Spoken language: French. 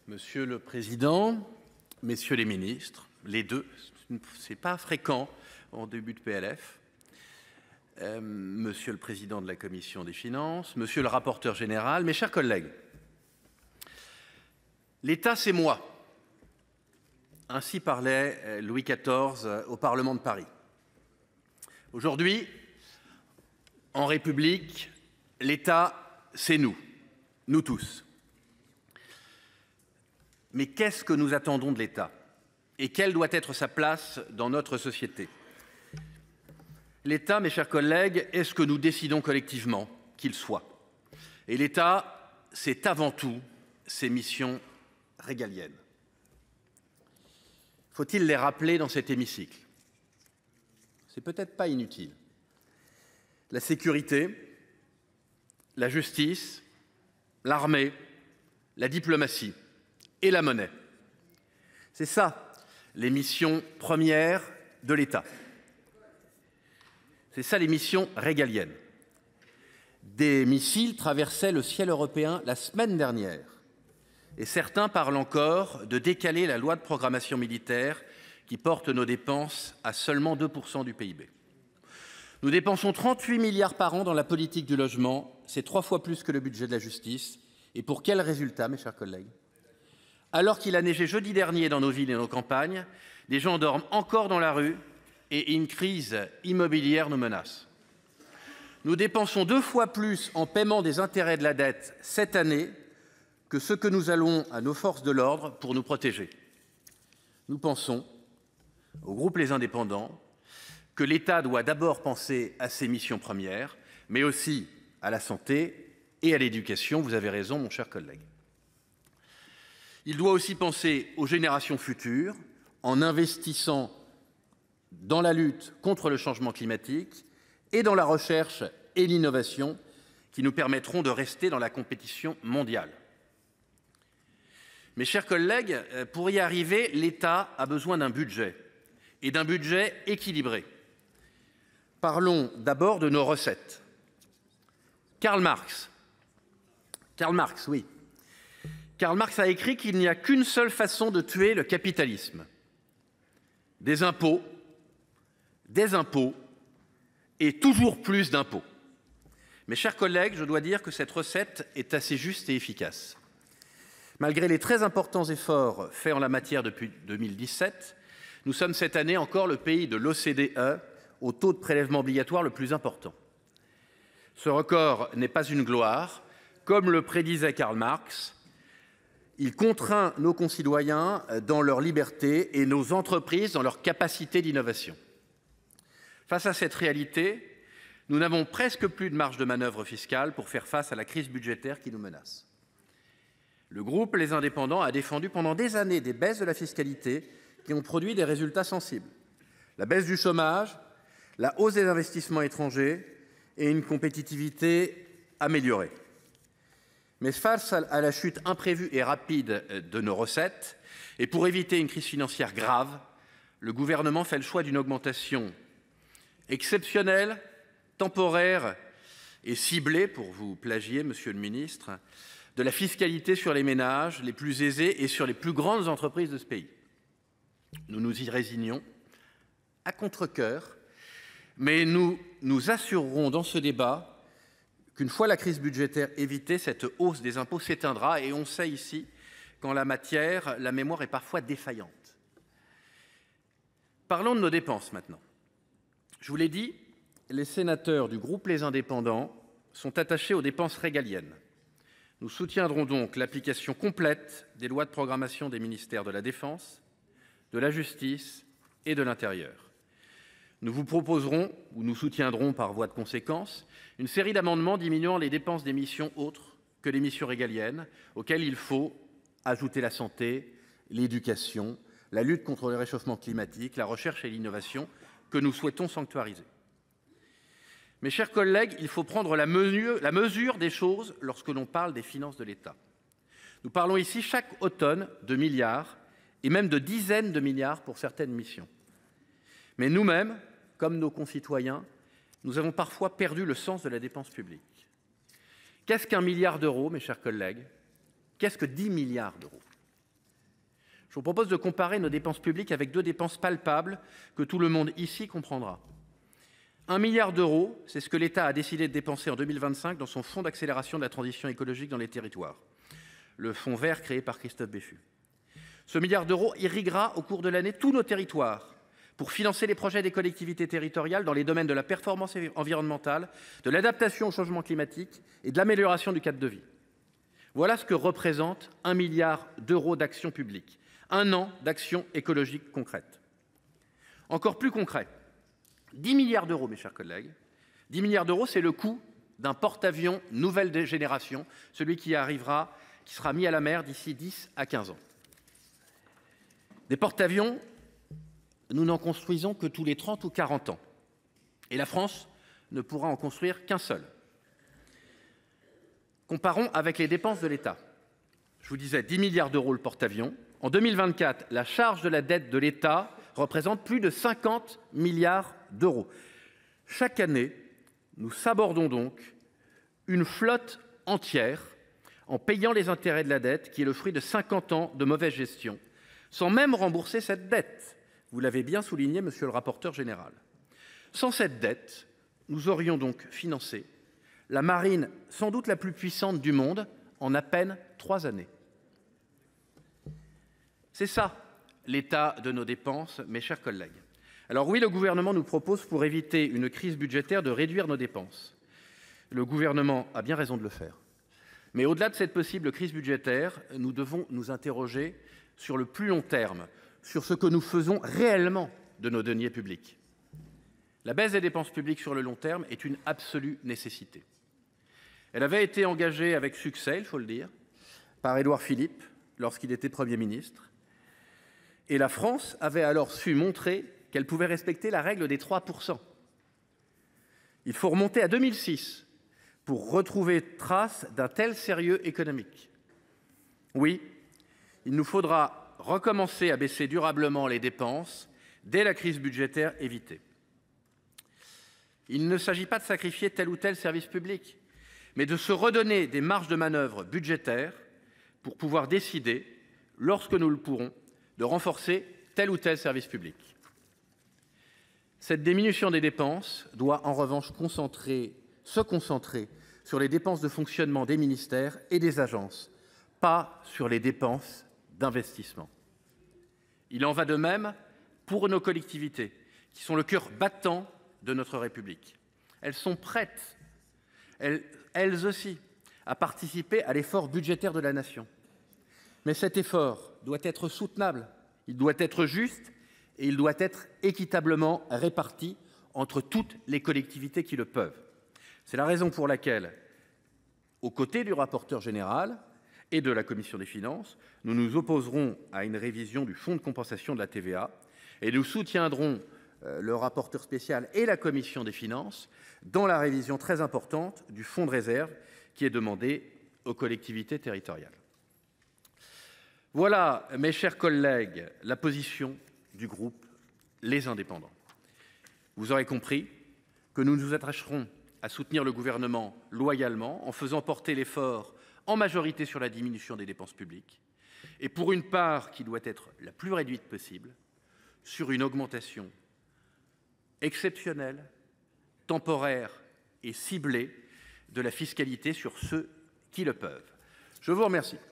Monsieur le Président, Messieurs les ministres, les deux, c'est pas fréquent en début de PLF. Monsieur le Président de la Commission des Finances, Monsieur le rapporteur général, mes chers collègues. L'État, c'est moi. Ainsi parlait Louis XIV au Parlement de Paris. Aujourd'hui, en République, l'État, c'est nous, nous tous. Mais qu'est-ce que nous attendons de l'État? Et quelle doit être sa place dans notre société? L'État, mes chers collègues, est ce que nous décidons collectivement qu'il soit. Et l'État, c'est avant tout ses missions régaliennes. Faut-il les rappeler dans cet hémicycle? C'est peut-être pas inutile. La sécurité, la justice, l'armée, la diplomatie et la monnaie. C'est ça, les missions premières de l'État. C'est ça, les missions régaliennes. Des missiles traversaient le ciel européen la semaine dernière. Et certains parlent encore de décaler la loi de programmation militaire qui porte nos dépenses à seulement 2% du PIB. Nous dépensons 38 milliards par an dans la politique du logement. C'est 3 fois plus que le budget de la justice. Et pour quel résultat, mes chers collègues? Alors qu'il a neigé jeudi dernier dans nos villes et nos campagnes, des gens dorment encore dans la rue et une crise immobilière nous menace. Nous dépensons 2 fois plus en paiement des intérêts de la dette cette année que ce que nous allons à nos forces de l'ordre pour nous protéger. Nous pensons, au groupe Les Indépendants, que l'État doit d'abord penser à ses missions premières, mais aussi à la santé et à l'éducation. Vous avez raison, mon cher collègue. Il doit aussi penser aux générations futures en investissant dans la lutte contre le changement climatique et dans la recherche et l'innovation qui nous permettront de rester dans la compétition mondiale. Mes chers collègues, pour y arriver, l'État a besoin d'un budget et d'un budget équilibré. Parlons d'abord de nos recettes. Karl Marx, oui. Karl Marx a écrit qu'il n'y a qu'une seule façon de tuer le capitalisme. Des impôts et toujours plus d'impôts. Mes chers collègues, je dois dire que cette recette est assez juste et efficace. Malgré les très importants efforts faits en la matière depuis 2017, nous sommes cette année encore le pays de l'OCDE au taux de prélèvement obligatoire le plus important. Ce record n'est pas une gloire. Comme le prédisait Karl Marx, il contraint nos concitoyens dans leur liberté et nos entreprises dans leur capacité d'innovation. Face à cette réalité, nous n'avons presque plus de marge de manœuvre fiscale pour faire face à la crise budgétaire qui nous menace. Le groupe Les Indépendants a défendu pendant des années des baisses de la fiscalité qui ont produit des résultats sensibles. La baisse du chômage, la hausse des investissements étrangers et une compétitivité améliorée. Mais face à la chute imprévue et rapide de nos recettes, et pour éviter une crise financière grave, le gouvernement fait le choix d'une augmentation exceptionnelle, temporaire et ciblée, pour vous plagier, Monsieur le Ministre, de la fiscalité sur les ménages les plus aisés et sur les plus grandes entreprises de ce pays. Nous nous y résignons à contre-cœur, mais nous nous assurerons dans ce débat qu'une fois la crise budgétaire évitée, cette hausse des impôts s'éteindra, et on sait ici qu'en la matière, la mémoire est parfois défaillante. Parlons de nos dépenses maintenant. Je vous l'ai dit, les sénateurs du groupe Les Indépendants sont attachés aux dépenses régaliennes. Nous soutiendrons donc l'application complète des lois de programmation des ministères de la Défense, de la Justice et de l'Intérieur. Nous vous proposerons, ou nous soutiendrons par voie de conséquence, une série d'amendements diminuant les dépenses des missions autres que les missions régaliennes, auxquelles il faut ajouter la santé, l'éducation, la lutte contre le réchauffement climatique, la recherche et l'innovation, que nous souhaitons sanctuariser. Mes chers collègues, il faut prendre la mesure des choses lorsque l'on parle des finances de l'État. Nous parlons ici chaque automne de milliards, et même de dizaines de milliards pour certaines missions. Mais nous-mêmes, comme nos concitoyens, nous avons parfois perdu le sens de la dépense publique. Qu'est-ce qu'1 milliard d'euros, mes chers collègues? Qu'est-ce que 10 milliards d'euros? Je vous propose de comparer nos dépenses publiques avec deux dépenses palpables que tout le monde ici comprendra. 1 milliard d'euros, c'est ce que l'État a décidé de dépenser en 2025 dans son fonds d'accélération de la transition écologique dans les territoires, le fonds vert créé par Christophe Béchu. Ce milliard d'euros irriguera au cours de l'année tous nos territoires pour financer les projets des collectivités territoriales dans les domaines de la performance environnementale, de l'adaptation au changement climatique et de l'amélioration du cadre de vie. Voilà ce que représente 1 milliard d'euros d'action publique, un an d'action écologique concrète. Encore plus concret, 10 milliards d'euros, mes chers collègues. 10 milliards d'euros, c'est le coût d'un porte-avions nouvelle génération, celui qui sera mis à la mer d'ici 10 à 15 ans. Des porte-avions, nous n'en construisons que tous les 30 ou 40 ans. Et la France ne pourra en construire qu'un seul. Comparons avec les dépenses de l'État. Je vous disais 10 milliards d'euros le porte-avions. En 2024, la charge de la dette de l'État représente plus de 50 milliards d'euros. Chaque année, nous sabordons donc une flotte entière en payant les intérêts de la dette, qui est le fruit de 50 ans de mauvaise gestion, sans même rembourser cette dette. Vous l'avez bien souligné, monsieur le rapporteur général. Sans cette dette, nous aurions donc financé la marine sans doute la plus puissante du monde en à peine 3 années. C'est ça, l'état de nos dépenses, mes chers collègues. Alors oui, le gouvernement nous propose, pour éviter une crise budgétaire, de réduire nos dépenses. Le gouvernement a bien raison de le faire. Mais au-delà de cette possible crise budgétaire, nous devons nous interroger sur le plus long terme, sur ce que nous faisons réellement de nos deniers publics. La baisse des dépenses publiques sur le long terme est une absolue nécessité. Elle avait été engagée avec succès, il faut le dire, par Édouard Philippe lorsqu'il était Premier ministre. Et la France avait alors su montrer qu'elle pouvait respecter la règle des 3%. Il faut remonter à 2006 pour retrouver trace d'un tel sérieux économique. Oui, il nous faudra recommencer à baisser durablement les dépenses dès la crise budgétaire évitée. Il ne s'agit pas de sacrifier tel ou tel service public, mais de se redonner des marges de manœuvre budgétaires pour pouvoir décider, lorsque nous le pourrons, de renforcer tel ou tel service public. Cette diminution des dépenses doit en revanche se concentrer sur les dépenses de fonctionnement des ministères et des agences, pas sur les dépenses d'investissement. Il en va de même pour nos collectivités, qui sont le cœur battant de notre République. Elles sont prêtes, elles aussi, à participer à l'effort budgétaire de la Nation. Mais cet effort doit être soutenable, il doit être juste et il doit être équitablement réparti entre toutes les collectivités qui le peuvent. C'est la raison pour laquelle, aux côtés du rapporteur général et de la commission des finances, nous nous opposerons à une révision du fonds de compensation de la TVA et nous soutiendrons le rapporteur spécial et la commission des finances dans la révision très importante du fonds de réserve qui est demandée aux collectivités territoriales. Voilà, mes chers collègues, la position du groupe Les Indépendants. Vous aurez compris que nous nous attacherons à soutenir le gouvernement loyalement en faisant porter l'effort en majorité sur la diminution des dépenses publiques et pour une part qui doit être la plus réduite possible sur une augmentation exceptionnelle, temporaire et ciblée de la fiscalité sur ceux qui le peuvent. Je vous remercie.